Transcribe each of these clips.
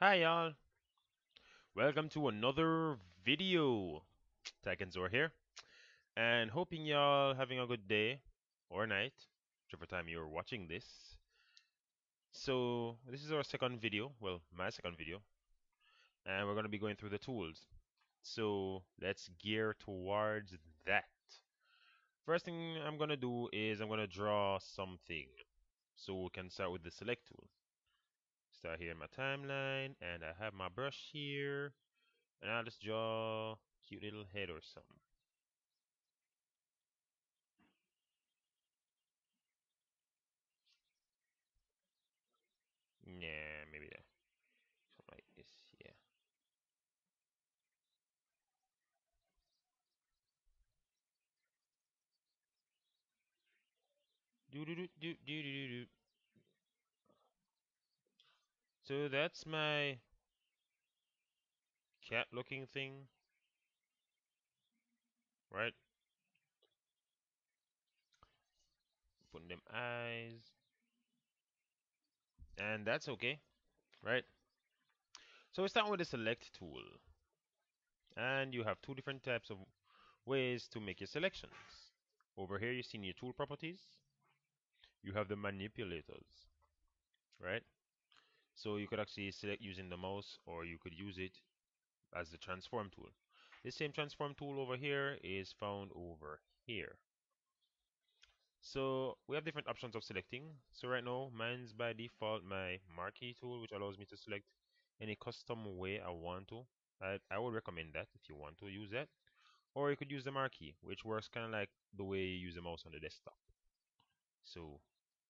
Hi y'all, welcome to another video. Taikenzor here, and hoping y'all having a good day or night, whichever time you're watching this. So this is our second video, well, my second video, and we're gonna be going through the tools. So let's gear towards that. First thing I'm gonna do is I'm gonna draw something. So we can start with the select tool. Start here in my timeline, and I have my brush here. And I'll just draw a cute little head or something. Yeah, maybe that. Something like this. Yeah. Do do do do do do do. So that's my cat looking thing, right? Putting them eyes. And that's okay, right? So we start with the select tool. And you have two different types of ways to make your selections. Over here you see in your tool properties, you have the manipulators, right? So you could actually select using the mouse or you could use it as the transform tool. This same transform tool over here is found over here. So we have different options of selecting. So right now, mine's by default my marquee tool, which allows me to select any custom way I want to. I would recommend that if you want to use that. Or you could use the marquee, which works kind of like the way you use the mouse on the desktop. So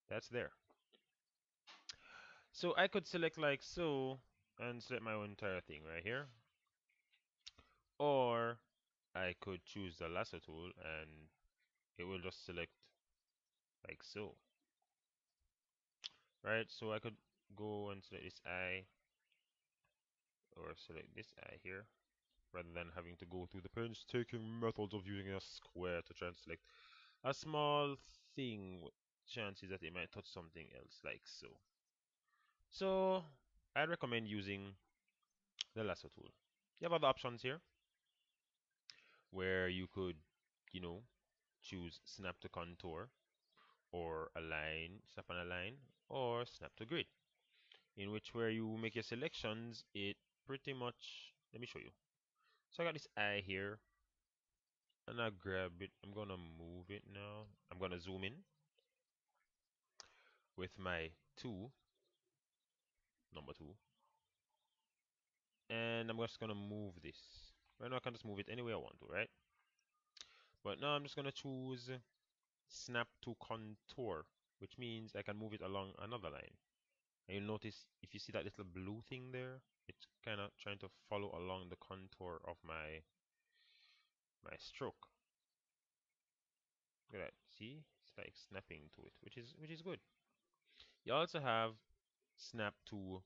that's there. So I could select like so and select my entire thing right here. Or I could choose the lasso tool and it will just select like so, right? So I could go and select this eye or select this eye here rather than having to go through the painstaking methods of using a square to try and select a small thing with chances that it might touch something else like so. So I recommend using the lasso tool. You have other options here where you could, you know, choose snap to contour or align, snap on a line, or snap to grid. In which where you make your selections, it pretty much, let me show you. So I got this eye here, and I grab it. I'm gonna move it now. I'm gonna zoom in with my number two, and I'm just gonna move this. Right now I can just move it any way I want to, right? But now I'm just gonna choose snap to contour, which means I can move it along another line. And you'll notice if you see that little blue thing there, it's kind of trying to follow along the contour of my stroke. Look at that. See? It's like snapping to it, which is good. You also have snap to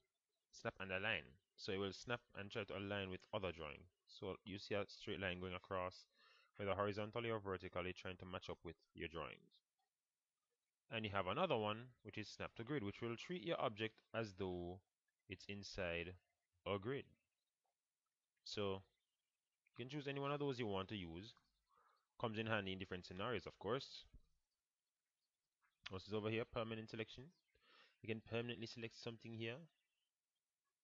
snap and align. So it will snap and try to align with other drawing. So you see a straight line going across, whether horizontally or vertically, trying to match up with your drawings. And you have another one, which is snap to grid, which will treat your object as though it's inside a grid. So you can choose any one of those you want to use. Comes in handy in different scenarios, of course. What's this over here? Permanent selection. You can permanently select something here,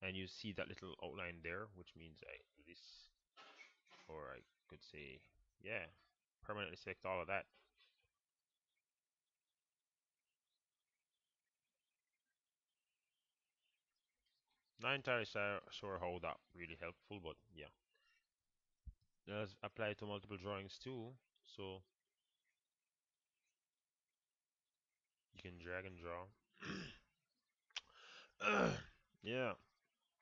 and you see that little outline there, which means I do this, or I could say, yeah, permanently select all of that. Not entirely sure how that really helpful, but yeah. Does apply to multiple drawings too, so you can drag and draw. Yeah,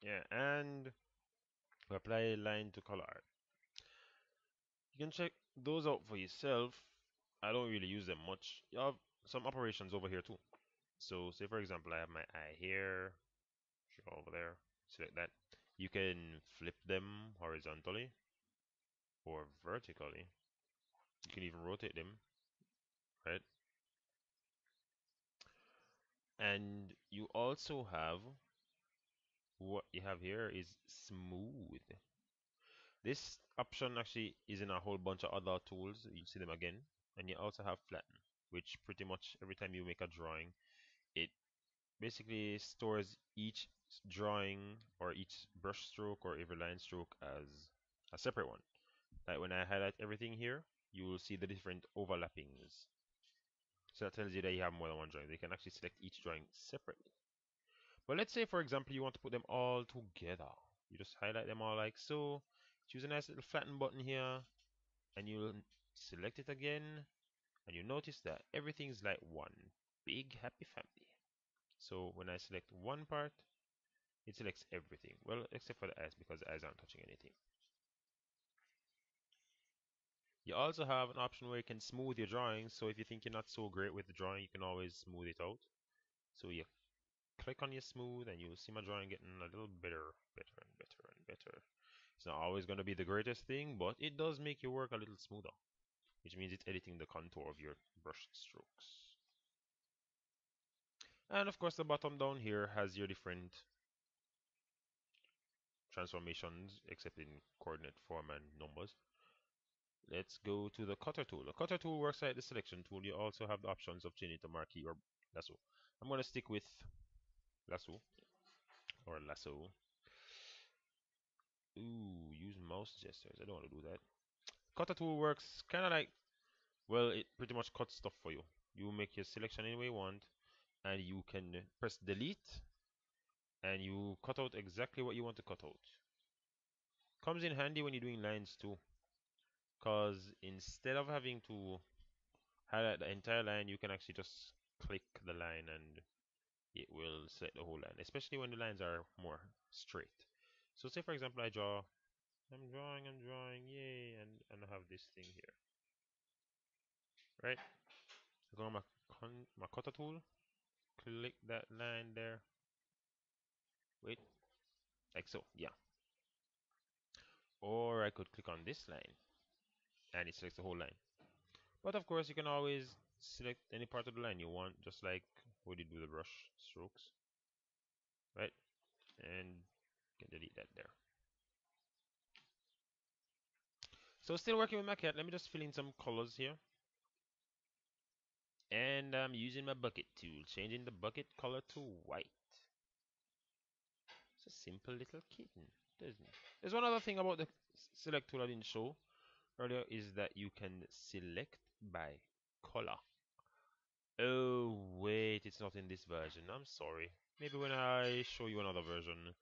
yeah, and apply line to color art. You can check those out for yourself. I don't really use them much. You have some operations over here too. So say for example, I have my eye here, draw over there, select that. You can flip them horizontally or vertically. You can even rotate them, right? And you also have what you have here is smooth. This option actually is in a whole bunch of other tools. You'll see them again. And you also have flatten, which pretty much every time you make a drawing, it basically stores each drawing or each brush stroke or every line stroke as a separate one. Like when I highlight everything here, you will see the different overlappings. So that tells you that you have more than one drawing. They can actually select each drawing separately. But let's say, for example, you want to put them all together. You just highlight them all like so. Choose a nice little flatten button here, and you'll select it again, and you notice that everything's like one big happy family. So when I select one part, it selects everything. Well, except for the eyes, because the eyes aren't touching anything. You also have an option where you can smooth your drawing. So if you think you're not so great with the drawing, you can always smooth it out. So you click on your smooth and you'll see my drawing getting a little better, better and better and better. It's not always going to be the greatest thing, but it does make your work a little smoother, which means it's editing the contour of your brush strokes. And of course, the bottom down here has your different transformations, except in coordinate form and numbers. Let's go to the cutter tool. The cutter tool works like the selection tool. You also have the options of changing it to marquee or lasso. I'm going to stick with lasso or lasso. Ooh, use mouse gestures. I don't want to do that. Cutter tool works kind of like, well, it pretty much cuts stuff for you. You make your selection any way you want, and you can press delete, and you cut out exactly what you want to cut out. Comes in handy when you're doing lines too, because instead of having to highlight the entire line, you can actually just click the line and it will select the whole line, especially when the lines are more straight. So say for example I'm drawing, yay, and I have this thing here, right? I go on my cutter tool, click that line there, wait, like so, yeah. Or I could click on this line and it selects the whole line. But of course you can always select any part of the line you want, just like we did with the brush strokes, right? And you can delete that there. So still working with my cat. Let me just fill in some colors here. And I'm using my bucket tool, changing the bucket color to white. It's a simple little kitten, isn't it? There's one other thing about the select tool I didn't show earlier is that you can select by color. Oh wait, it's not in this version. I'm sorry. Maybe when I show you another version,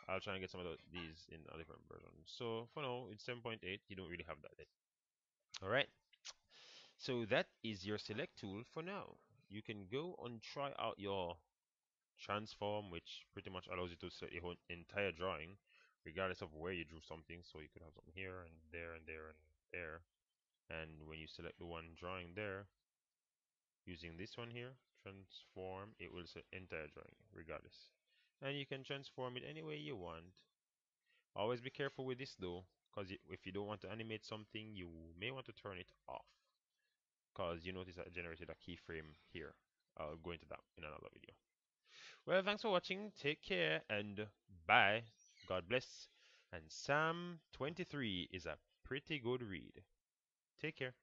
I'll try and get some of these in a different version. So for now, in 7.8, you don't really have that yet. Alright, so that is your select tool for now. You can go and try out your transform, which pretty much allows you to select your whole entire drawing, regardless of where you drew something. So you could have something here and there and there and there. And when you select the one drawing there, using this one here, transform, it will select entire drawing, regardless. And you can transform it any way you want. Always be careful with this though, because if you don't want to animate something, you may want to turn it off. Because you notice that I generated a keyframe here. I'll go into that in another video. Well, thanks for watching. Take care and bye. God bless. And Psalm 23 is a pretty good read. Take care.